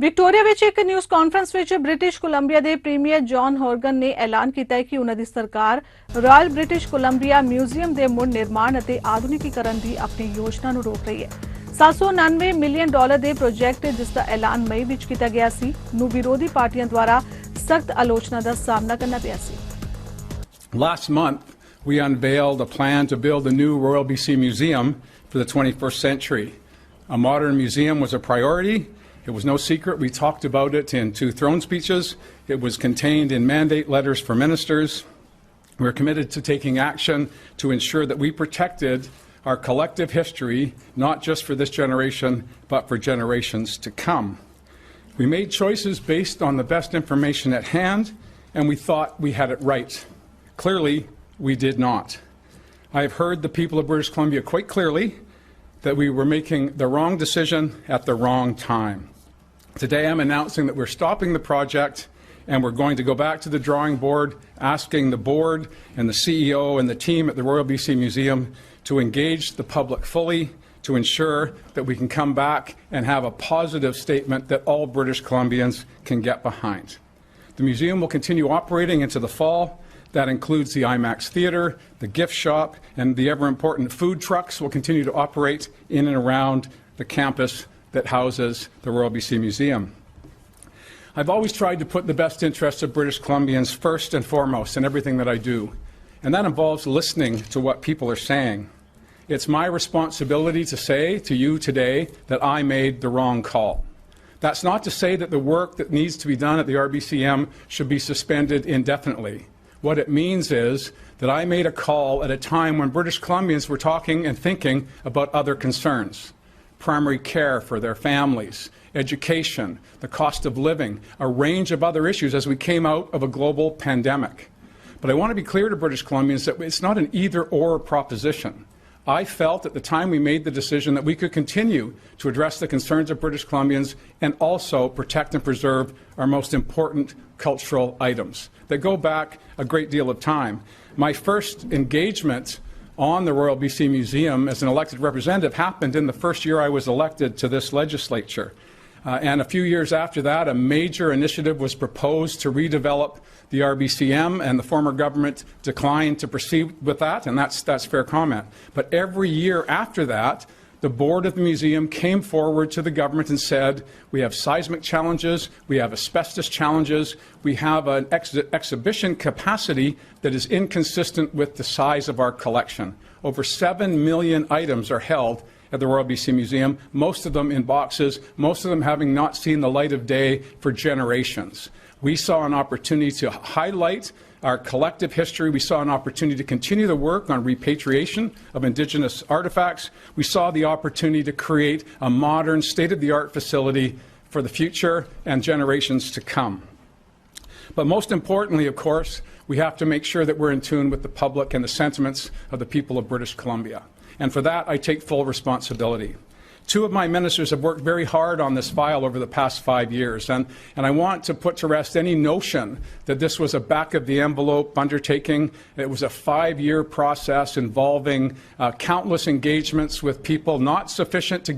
Victoria ਵਿੱਚ ਇੱਕ news conference ਵਿੱਚ ਬ੍ਰਿਟਿਸ਼ ਕੋਲੰਬੀਆ ਦੇ ਪ੍ਰੀਮੀਅਰ ਜੌਨ ਹੌਰਗਨ ਨੇ ਐਲਾਨ ਕੀਤਾ ਹੈ ਕਿ ਉਹਨਾਂ ਦੀ ਸਰਕਾਰ ਰਾਇਲ ਬ੍ਰਿਟਿਸ਼ ਕੋਲੰਬੀਆ ਮਿਊਜ਼ੀਅਮ ਦੇ ਮੁੜ ਨਿਰਮਾਣ ਅਤੇ ਆਧੁਨਿਕੀਕਰਨ ਦੀ ਆਪਣੀ ਯੋਜਨਾ ਨੂੰ ਰੋਕ ਰਹੀ ਹੈ। $799 ਮਿਲੀਅਨ ਦੇ ਪ੍ਰੋਜੈਕਟ ਜਿਸ ਦਾ ਐਲਾਨ ਮਈ ਵਿੱਚ ਕੀਤਾ ਗਿਆ ਸੀ ਨੂੰ ਵਿਰੋਧੀ ਪਾਰਟੀਆਂ ਦੁਆਰਾ ਸਖਤ ਆਲੋਚਨਾ ਦਾ ਸਾਹਮਣਾ ਕਰਨਾ ਪਿਆ ਸੀ। Last month, we unveiled a plan to build a new Royal BC Museum for the 21st century. A modern museum was a priority. It was no secret. We talked about it in 2 throne speeches. It was contained in mandate letters for ministers. We're committed to taking action to ensure that we protected our collective history, not just for this generation, but for generations to come. We made choices based on the best information at hand, and we thought we had it right. Clearly, we did not. I have heard the people of British Columbia quite clearly that we were making the wrong decision at the wrong time. Today I'm announcing that we're stopping the project and we're going to go back to the drawing board, asking the board and the CEO and the team at the Royal BC Museum to engage the public fully to ensure that we can come back and have a positive statement that all British Columbians can get behind. The museum will continue operating into the fall. That includes the IMAX Theatre, the gift shop, and the ever-important food trucks will continue to operate in and around the campus that houses the Royal BC Museum. I've always tried to put the best interests of British Columbians first and foremost in everything that I do, and that involves listening to what people are saying. It's my responsibility to say to you today that I made the wrong call. That's not to say that the work that needs to be done at the RBCM should be suspended indefinitely. What it means is that I made a call at a time when British Columbians were talking and thinking about other concerns. Primary care for their families, education, the cost of living, a range of other issues as we came out of a global pandemic. But I want to be clear to British Columbians that it's not an either-or proposition. I felt at the time we made the decision that we could continue to address the concerns of British Columbians and also protect and preserve our most important cultural items that go back a great deal of time. My first engagement on the Royal BC Museum as an elected representative happened in the first year I was elected to this legislature. And a few years after that, a major initiative was proposed to redevelop the RBCM, and the former government declined to proceed with that, and that's fair comment. But every year after that, the board of the museum came forward to the government and said, we have seismic challenges, we have asbestos challenges, we have an exhibition capacity that is inconsistent with the size of our collection. Over 7 million items are held at the Royal BC Museum, most of them in boxes, most of them having not seen the light of day for generations. We saw an opportunity to highlight our collective history. We saw an opportunity to continue the work on repatriation of Indigenous artifacts. We saw the opportunity to create a modern, state-of-the-art facility for the future and generations to come. But most importantly, of course, we have to make sure that we're in tune with the public and the sentiments of the people of British Columbia. And for that, I take full responsibility. 2 of my ministers have worked very hard on this file over the past 5 years, and I want to put to rest any notion that this was a back-of-the-envelope undertaking. It was a 5-year process involving countless engagements with people, not sufficient to